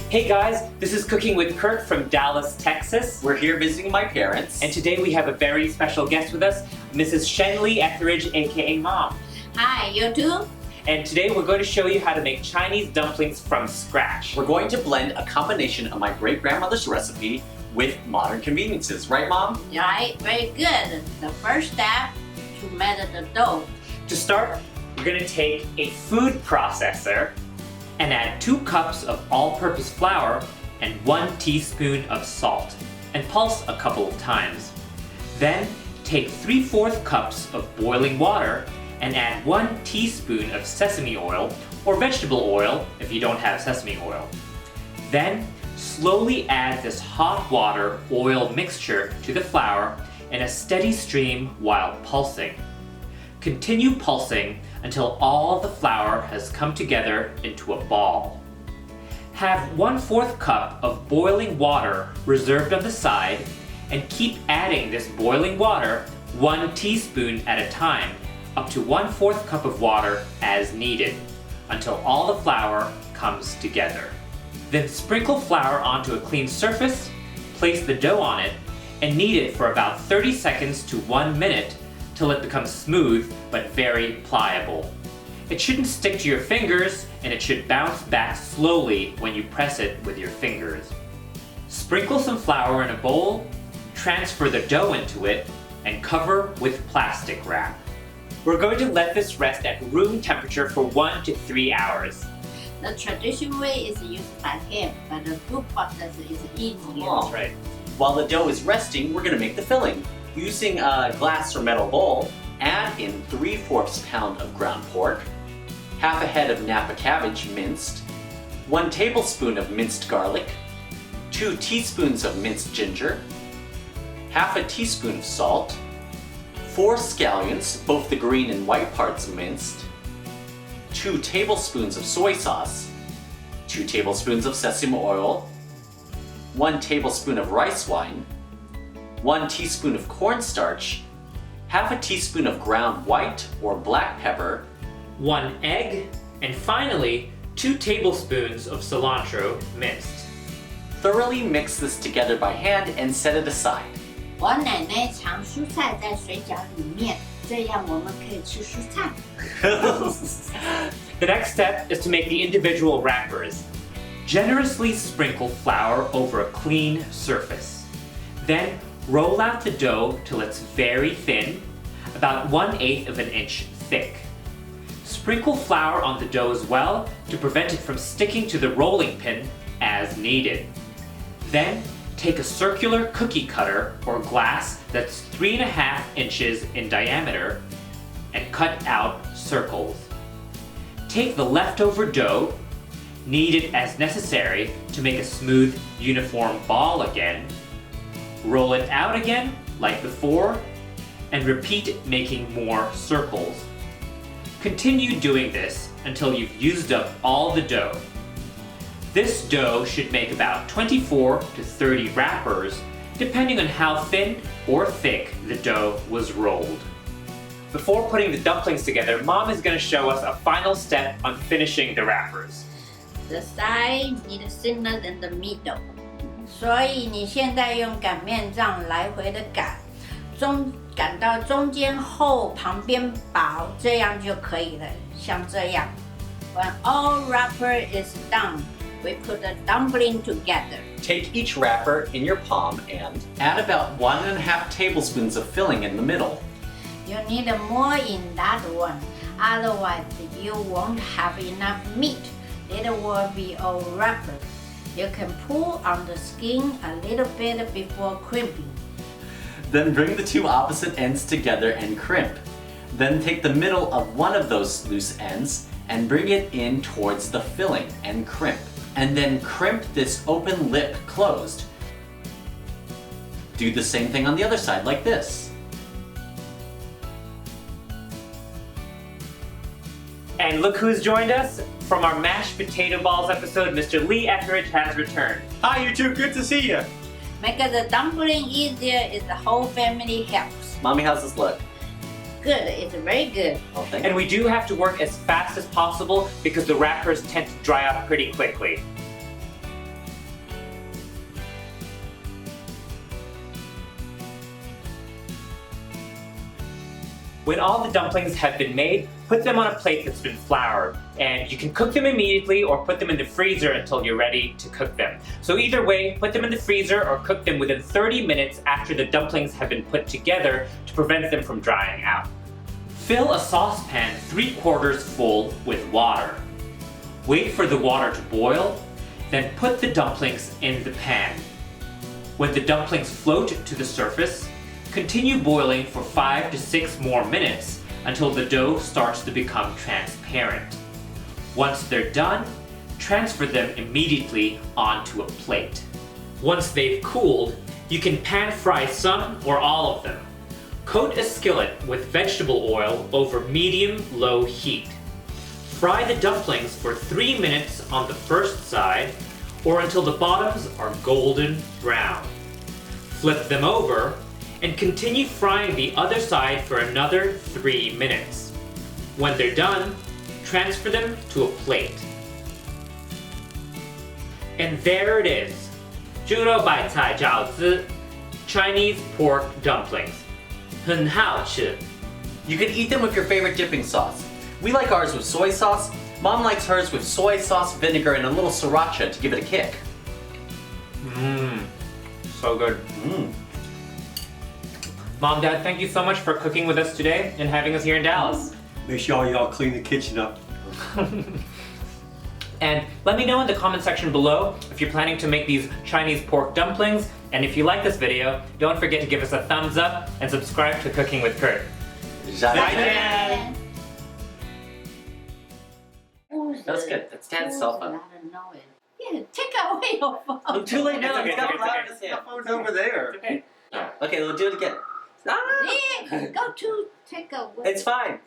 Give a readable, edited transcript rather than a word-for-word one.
Hey guys, this is Cooking with Kurt from Dallas, Texas. We're here visiting my parents. And today we have a very special guest with us, Mrs. Shen-Lih Etheridge, aka Mom. Hi, you too? And today we're going to show you how to make Chinese dumplings from scratch. We're going to blend a combination of my great-grandmother's recipe with modern conveniences, right Mom? Right, very good. The first step, to melt the dough. To start, we're going to take a food processor and add 2 cups of all-purpose flour and 1 teaspoon of salt, and pulse a couple of times. Then, take 3/4 cups of boiling water and add 1 teaspoon of sesame oil or vegetable oil if you don't have sesame oil. Then, slowly add this hot water oil mixture to the flour in a steady stream while pulsing. Continue pulsing until all the flour has come together into a ball. Have 1/4 cup of boiling water reserved on the side and keep adding this boiling water 1 teaspoon at a time, up to 1/4 cup of water as needed, until all the flour comes together. Then sprinkle flour onto a clean surface, place the dough on it, and knead it for about 30 seconds to 1 minute till it becomes smooth but very pliable. It shouldn't stick to your fingers, and it should bounce back slowly when you press it with your fingers. Sprinkle some flour in a bowl, transfer the dough into it, and cover with plastic wrap. We're going to let this rest at room temperature for 1 to 3 hours. The traditional way is used by hand, but the food process is easier. That's right. While the dough is resting, we're going to make the filling. Using a glass or metal bowl, add in 3/4 pound of ground pork, half a head of Napa cabbage minced, 1 tablespoon of minced garlic, 2 teaspoons of minced ginger, half a teaspoon of salt, 4 scallions, both the green and white parts minced, 2 tablespoons of soy sauce, 2 tablespoons of sesame oil, 1 tablespoon of rice wine, 1 teaspoon of cornstarch, half a teaspoon of ground white or black pepper, 1 egg, and finally 2 tablespoons of cilantro minced. Thoroughly mix this together by hand and set it aside. 我奶奶常蔬菜在水饺里面，这样我们可以吃蔬菜。The next step is to make the individual wrappers. Generously sprinkle flour over a clean surface. Then roll out the dough till it's very thin, about 1/8 of an inch thick. Sprinkle flour on the dough as well to prevent it from sticking to the rolling pin as needed. Then take a circular cookie cutter or glass that's 3.5 inches in diameter and cut out circles. Take the leftover dough, knead it as necessary to make a smooth, uniform ball again. Roll it out again, like before, and repeat making more circles. Continue doing this until you've used up all the dough. This dough should make about 24 to 30 wrappers, depending on how thin or thick the dough was rolled. Before putting the dumplings together, Mom is going to show us a final step on finishing the wrappers. The side need thinner than the middle. 所以你现在用擀面杖来回的擀到中间厚，旁边薄，这样就可以了。像这样。When all wrapper is done, we put the dumpling together. Take each wrapper in your palm and add about 1.5 tablespoons of filling in the middle. You need more in that one, otherwise you won't have enough meat. It will be a wrapper. You can pull on the skin a little bit before crimping. Then bring the 2 opposite ends together and crimp. Then take the middle of one of those loose ends and bring it in towards the filling and crimp. And then crimp this open lip closed. Do the same thing on the other side like this. And look who's joined us. From our mashed potato balls episode, Mr. Lee Etheridge has returned. Hi you two, good to see you. Make the dumpling easier is the whole family helps. Mommy, how's this look? Good, it's very good. Oh, thank you. And we do have to work as fast as possible because the wrappers tend to dry up pretty quickly. When all the dumplings have been made, put them on a plate that's been floured. And you can cook them immediately or put them in the freezer until you're ready to cook them. So either way, put them in the freezer or cook them within 30 minutes after the dumplings have been put together to prevent them from drying out. Fill a saucepan 3/4 full with water. Wait for the water to boil, then put the dumplings in the pan. When the dumplings float to the surface, continue boiling for 5 to 6 more minutes until the dough starts to become transparent. Once they're done, transfer them immediately onto a plate. Once they've cooled, you can pan fry some or all of them. Coat a skillet with vegetable oil over medium-low heat. Fry the dumplings for 3 minutes on the first side or until the bottoms are golden brown. Flip them over and continue frying the other side for another 3 minutes. When they're done, transfer them to a plate. And there it is, 猪肉白菜饺子 Chinese pork dumplings. 很好吃. You can eat them with your favorite dipping sauce. We like ours with soy sauce. Mom likes hers with soy sauce, vinegar, and a little sriracha to give it a kick. So good. Mom, Dad, thank you so much for cooking with us today and having us here in Dallas. Make sure y'all clean the kitchen up. And let me know in the comment section below if you're planning to make these Chinese pork dumplings. And if you like this video, don't forget to give us a thumbs up and subscribe to Cooking with Kurt. Zaijian. That's good. That's Dad's cell phone. Yeah, take away your phone. I'm too late now. It's He's okay, got it's loud okay. in his hand. Phone's over there. Okay. Okay, we'll do it again. Yeah, go to take away. It's fine.